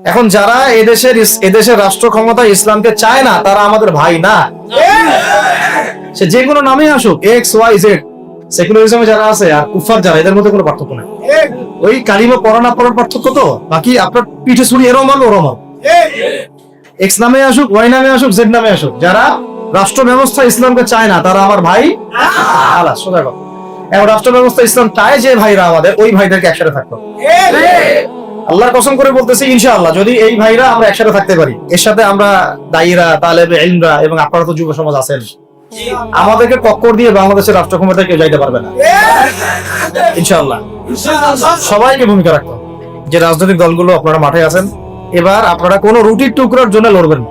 এখন যারা এদেশের রাষ্ট্র ক্ষমতা ইসলামকে চায় না তারা আমাদের ভাই না। সে যে কোনো নামে আসুক, এক্স ওয়াই জেড, সেকুলারিজমে যারা আছে আর কুফার যারা, এদের মধ্যে কোনো পার্থক্য নেই। ওই কালিমা পড়া না পড়ার পার্থক্য তো, বাকি আপনার পিঠে ছুরি এরও মাল ওরও মাল। এক্স নামে আসুক, ওয়াই নামে আসুক, জেড নামে আসুক, যারা রাষ্ট্র ব্যবস্থা ইসলামকে চায় না তারা আমার ভাই। আলাদা সোজা কথা। এখন রাষ্ট্র ব্যবস্থা ইসলাম চায় যে ভাইরা আমাদের, ওই ভাইদেরকে একসাথে থাকতো। আল্লাহর কসম করে বলতেছি, ইনশাআল্লাহ যদি এই ভাইরা আমরা একসাথে থাকতে পারি, এর সাথে আমরা দায়ীরা, তালেবে ইলমরা এবং আপনারা তো যুব সমাজ আছেন, আমাদেরকে টক্কর দিয়ে বাংলাদেশের রাষ্ট্র ক্ষমতায় কেউ যাইতে পারবে না ইনশাআল্লাহ। সবাইকে ভূমিকা রাখতো। যে রাজনৈতিক দলগুলো আপনারা মাঠে আছেন, এবার আপনারা কোন রুটির টুকরার জন্য লড়বেন না,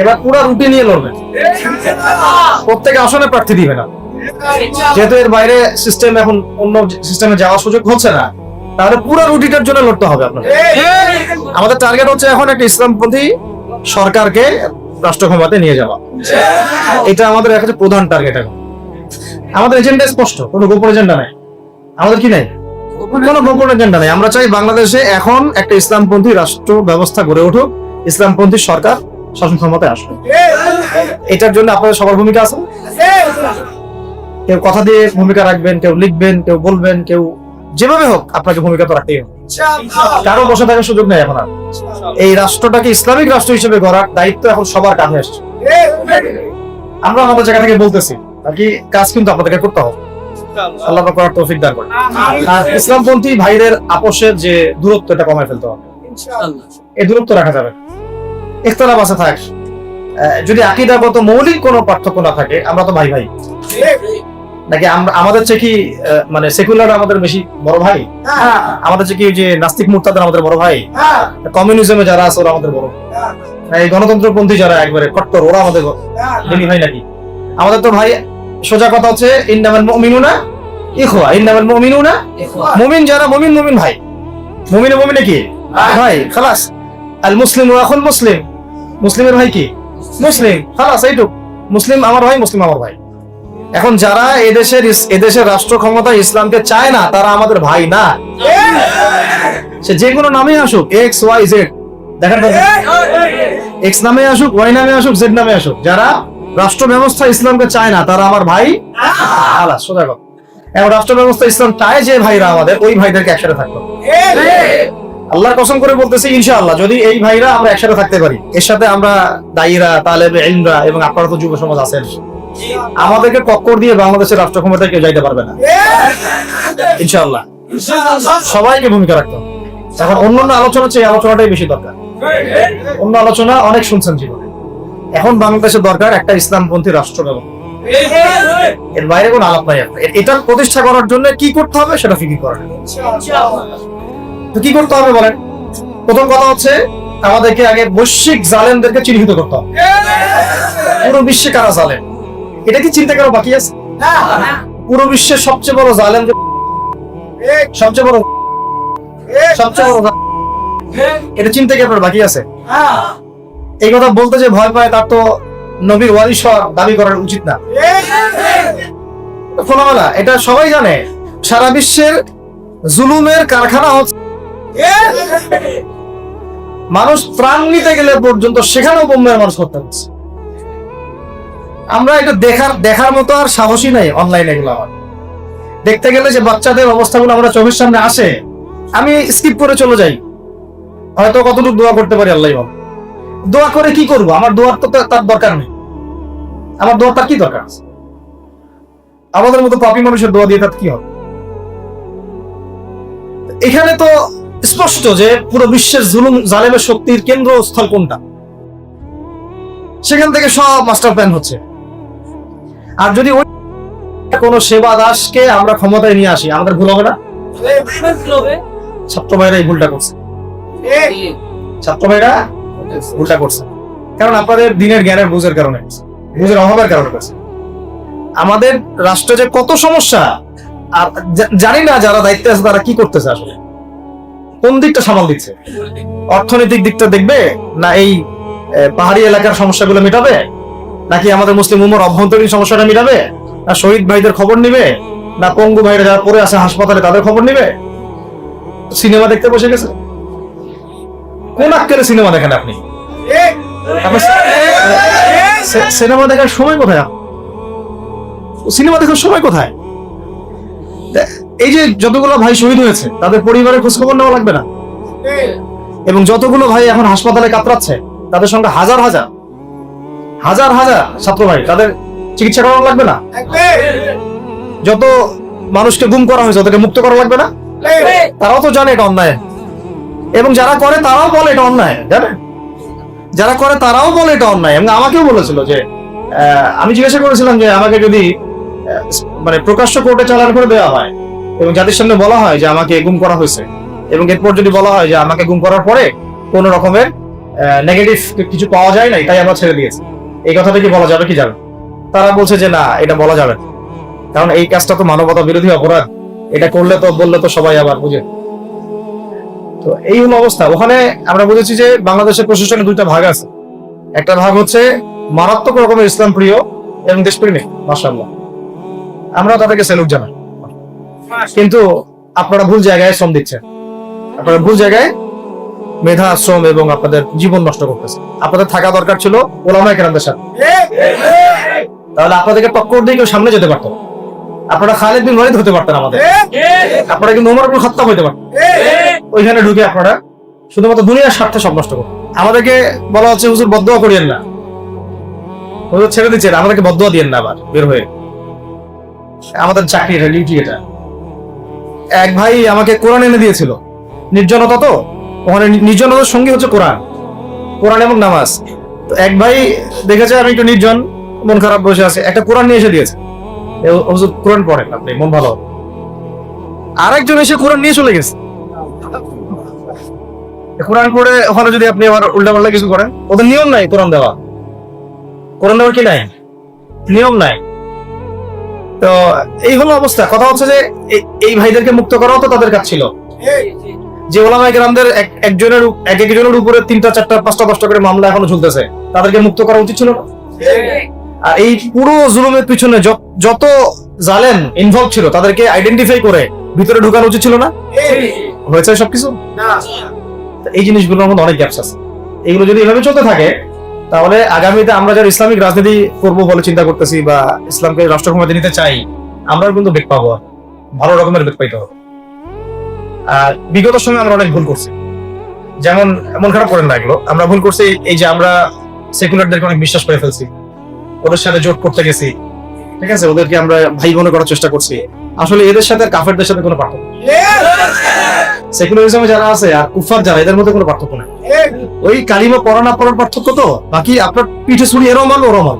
এবার পুরো রুটি নিয়ে লড়বেন। প্রত্যেকে আসনে প্রার্থী দিবে না, যেহেতু এর বাইরে সিস্টেম, এখন অন্য সিস্টেমে যাওয়ার সুযোগ হচ্ছে না, তাহলে পুরো রুটিটার জন্য লড়তে হবে আপনাদের। আমাদের টার্গেট হচ্ছে এখন একটা ইসলামপন্থী সরকারকে রাষ্ট্র ক্ষমতায় নিয়ে যাওয়া, এটা আমাদের একটা প্রধান টার্গেট। এখন আমাদের এজেন্ডা স্পষ্ট, কোনো গোপন এজেন্ডা নাই। আমাদের কি নাই? কোনো গোপন এজেন্ডা নাই। আমরা চাই বাংলাদেশে এখন একটা ইসলামপন্থী রাষ্ট্র ব্যবস্থা গড়ে উঠুক, ইসলামপন্থী সরকার শাসন ক্ষমতায় আসবে। এটার জন্য আপনাদের সবার ভূমিকা আছে। কেউ কথা দিয়ে ভূমিকা রাখবেন, কেউ লিখবেন, কেউ বলবেন, কেউ যেভাবে হোক আপনাকে ভূমিকা তো রাখতেই হবে। কারো বসে থাকার সুযোগ নেই এখন আর। এই রাষ্ট্রটাকে ইসলামিক রাষ্ট্র হিসেবে গড়ার দায়িত্ব এখন সবার কাঁধে আসছে। আমরা আমাদের জায়গা থেকে বলতেছি, বাকি কাজ কিন্তু আপনাদেরকে করতে হবে। আল্লাহ পাক করার তৌফিক দান করেন। আর ইসলামপন্থী ভাইদের আপোষের যে দূরত্ব, এটা কমায় ফেলতে হবে। এই দূরত্ব রাখা যাবে। ইখতিলাফ আছে থাক, যদি আকীদাগত মৌলিক কোনো পার্থক্য না থাকে, আমরা তো ভাই ভাই নাকি? আমাদের চেয়ে কি মানে সেকুলার আমাদের বেশি বড় ভাই? আমাদের চেয়ে কি যে নাস্তিক মুরতাদ আমাদের বড় ভাই? কমিউনিজমে যারা আছে ওরা আমাদের বড় ভাই? এই গণতন্ত্রপন্থী যারা একবারে কট্টর, ওরা আমাদের দিনী ভাই নাকি? আমাদের তো ভাই, সোজা কথা হচ্ছে ইন্নামাল মুমিনুনা ইখওয়া, ইন্নামাল মুমিনুনা মুমিন যারা, মুমিন মুমিন ভাই। মুমিনে মুমিনে কি ভাই? খালাস। আল মুসলিমু আখুল মুসলিম, মুসলিমের ভাই কি? মুসলিম। খালাস, এইটুক। মুসলিম আমার ভাই, মুসলিম আমার ভাই। এখন যারা এদেশের রাষ্ট্র ক্ষমতা ইসলামকে চায় না তারা আমাদের ভাই না। সে যে কোনো নামে আসুক, এক্স ওয়াই জেড, দেখেন এক্স নামে আসুক, ওয়াই নামে আসুক, জেড নামে আসুক, যারা রাষ্ট্র ব্যবস্থা ইসলামকে চায় না তারা আমার ভাই। আলাদা সোজা কথা। এখন রাষ্ট্র ব্যবস্থা ইসলাম চায় যে ভাইরা আমাদের, ওই ভাইদেরকে একসাথে থাকতো। আল্লাহর কসম করে বলতেছি, ইনশাআল্লাহ যদি এই ভাইরা আমরা একসাথে থাকতে পারি, এর সাথে আমরা দায়ীরা, তালেবে ইলমরা এবং আপনারা তো যুব সমাজ আছেন, আমাদেরকে টক্কর দিয়ে বাংলাদেশের রাষ্ট্র ক্ষমতায় কেউ যাইতে পারবে না ইনশাআল্লাহ। সবাইকে ভূমিকা রাখতে হবে। এখন অন্যান্য আলোচনা চেয়ে আলোচনাটাই বেশি দরকার। অন্য আলোচনা অনেক শুনছেন জীবনে, এখন বাংলাদেশের দরকার একটা ইসলামপন্থী রাষ্ট্র ব্যবস্থা। এর বাইরে কোনো আলাপ নাই। এটা প্রতিষ্ঠা করার জন্য কি করতে হবে সেটা ফিকির করেন। তো কি করতে হবে বলেন? প্রথম কথা হচ্ছে আমাদেরকে আগে বৈশ্বিক জালেমদেরকে চিহ্নিত করতে হবে। পুরো বিশ্বে কারা জালেম, এটা কি চিন্তা করা বাকি আছে? পুরো বিশ্বের সবচেয়ে বড় জালেম, সবচেয়ে বড় এটা চিন্তা কি আপনার বাকি আছে? এই কথা বলতে যে ভয় পায়, তার তো নবীর ওয়ারিস দাবি করার উচিত না। খোলামেলা এটা সবাই জানে, সারা বিশ্বের জুলুমের কারখানা হচ্ছে। মানুষ ত্রাণ নিতে গেলে পর্যন্ত সেখানেও বোম্বের মানুষ করতে হচ্ছে। আমরা এটা দেখার মতো আর সাহসী নাই। অনলাইনে এগুলো আমার দেখতে গেলে যে বাচ্চাদের অবস্থাগুলো আমরা চোখের সামনে আসে, আমি স্কিপ করে চলে যাই। হয়তো কতটুকু দোয়া করতে পারি আল্লাহ ভালো। দোয়া করে কি করবো? আমার দোয়ার তো তার দরকার নেই। আমার দোয়ার তার কি দরকার আছে? আমাদের মতো পাপী মানুষের দোয়া দিয়ে তার কি হবে? এখানে তো স্পষ্ট যে পুরো বিশ্বের জুলুম জালেমের শক্তির কেন্দ্রস্থল কোনটা, সেখান থেকে সব মাস্টার প্ল্যান হচ্ছে। আর যদি ওই কোন সেবা দাসকে আমরা ক্ষমতায় নিয়ে আসি, আমাদের ভুল হবে না? ছাত্র ভাইরা এই ভুলটা করছে। ছাত্র ভাইরা ভুলটা করছে কারণ আপনাদের দিনের জ্ঞানের বুঝের কারণে, বুঝের অভাবের কারণে করছে। আমাদের রাষ্ট্রে যে কত সমস্যা, আর জানি না যারা দায়িত্বে আছে তারা কি করতেছে, আসলে কোন দিকটা সামাল দিচ্ছে। অর্থনৈতিক দিকটা দেখবে না এই পাহাড়ি এলাকার সমস্যাগুলো মেটাবে, নাকি আমাদের মুসলিম উম্মার অভ্যন্তরীণ সমস্যাটা মেটাবে, না শহীদ ভাইদের খবর নিবে, না পঙ্গু ভাইরা যারা পড়ে আছে হাসপাতালে তাদের খবর নিবে? সিনেমা দেখতে বসে গেছে। কোন আক্কেলে সিনেমা দেখেন আপনি? সিনেমা দেখার সময় কোথায়? সিনেমা দেখার সময় কোথায়? এই যে যতগুলো ভাই শহীদ হয়েছে তাদের পরিবারের খোঁজখবর নেওয়া লাগবে না? এবং যতগুলো ভাই এখন হাসপাতালে কাতরাচ্ছে তাদের সঙ্গে হাজার হাজার হাজার হাজার ছাত্র ভাই, তাদের চিকিৎসা করানো লাগবে না? যত মানুষকে গুম করা হয়েছে ওদেরকে মুক্ত করা লাগবে না? তারাও তো জানে এটা অন্যায়, এবং যারা করে তারাও বলে এটা অন্যায়। জানেন, যারা করে তারাও বলে এটা অন্যায়। এবং আমাকেও বলেছিল যে আমি জিজ্ঞাসা করেছিলাম যে আমাকে যদি মানে প্রকাশ্য কোর্টে চালান করে দেওয়া হয় এবং জাতির সামনে বলা হয় যে আমাকে গুম করা হয়েছে, এবং এরপর যদি বলা হয় যে আমাকে গুম করার পরে কোন রকমের নেগেটিভ কিছু পাওয়া যায় নাই তাই আমরা ছেড়ে দিয়েছি, এই কথাটা কি বলা যাবে কি যাবে? তারা বলছে যে না, এটা বলা যাবে না, কারণ এই কাজটা তো মানবতা বিরোধী অপরাধ, এটা করলে তো বললে তো সবাই আবার বুঝে। তো এই হলো অবস্থা। ওখানে আমরা বুঝেছি যে বাংলাদেশের প্রশাসনের দুইটা ভাগ আছে। একটা ভাগ হচ্ছে মারাত্মক রকমের ইসলাম প্রিয় এবং দেশপ্রেমিক, মাশাআল্লাহ, আমরা তাদেরকে স্যালুট জানাই। কিন্তু আপনারা ভুল জায়গায় শ্রম দিচ্ছেন, আপনারা ভুল জায়গায় মেধা, শ্রম এবং আপনাদের জীবন নষ্ট করতেছে। আপনাদের থাকা দরকার ছিল ওলামায়ে কেরামদের সাথে, তাহলে আপনাদেরকে টক্কর দিয়ে কেউ সামনে যেতে পারতো। আপনারা খালিদ বিন ওয়ালিদ হতে পারতেন আমাদের, আপনারা কিন্তু ওমর ইবনে খাত্তাব হতে পারতেন। ওইখানে ঢুকে আপনারা শুধুমাত্র দুনিয়ার স্বার্থে সব নষ্ট করতেন। আমাদেরকে বলা হচ্ছে হুজুর বদদোয়া করিয়েন না, হুজুর ছেড়ে দিচ্ছেন, আমাদেরকে বদদোয়া দিয়েন না আবার বের হয়ে। আমাদের চাকরি, এটা ডিউটি। এটা এক ভাই আমাকে কোরআন এনে দিয়েছিল, নির্জনতা তো ওখানে, নির্জনতার সঙ্গী হচ্ছে কোরআন, কোরআন এবং নামাজ। তো এক ভাই দেখেছে আমি একটু নির্জন, মন খারাপ বসে আছে, একটা কোরআন নিয়ে এসে দিয়েছে, হুজুর কোরআন পড়েন আপনি, মন ভালো হবে। আরেকজন এসে কোরআন নিয়ে চলে গেছে। কোরআন পড়ে ওখানে যদি আপনি আবার উল্টা পাল্টা কিছু করেন, ওদের নিয়ম নাই কোরআন দেওয়া, কোরআন দেওয়ার কি নাই, নিয়ম নাই। তো এই হলো অবস্থা। কথা হচ্ছে যে এই ভাইদেরকে মুক্ত করাও তো তাদের কাজ ছিল। যে ওলামায়ে কেরামদের একজনের একজনের উপরে 3টা 4টা 5টা 10টা করে মামলা এখনো ঝুলতেছে, তাদেরকে মুক্ত করা উচিত ছিল না? আর এই পুরো জুলুমের পিছনে যত জালেম ইনভলভ ছিল তাদেরকে আইডেন্টিফাই করে ভিতরে ঢুকানো উচিত ছিল না? হয়েছে সবকিছু না। এই জিনিসগুলোর মধ্যে অনেক গ্যাপস আছে। এগুলো যদি এভাবে চলতে থাকে তাহলে আগামীতে আমরা যারা ইসলামিক রাজনীতি করবো বলে চিন্তা করতেছি বা ইসলামকে রাষ্ট্র ক্ষমতা নিতে চাই, আমরা কিন্তু বেগ পাবো, ভালো রকমের বেগ পাইতে হবে। আর বিগত সময় আমরা অনেক ভুল করছি, যেমন মন খারাপ করেন না, এগুলো আমরা ভুল করছি। এই যে আমরা সেকুলারদেরকে অনেক বিশ্বাস করে ফেলছি, ওদের সাথে জোট করতে গেছি, ঠিক আছে, ওদেরকে আমরা ভাই মনে করার চেষ্টা করছি। আসলে এদের সাথে কাফেরদের সাথে কোনো পার্থক্য নেই। সেকুলারিজমে যারা আছে আর কুফার যারা, এদের মধ্যে কোনো পার্থক্য নেই। ওই কালিমা পড়া না পড়ার পার্থক্য তো, বাকি আপনার পিঠে ছুরি এরও মাল ওরও মাল।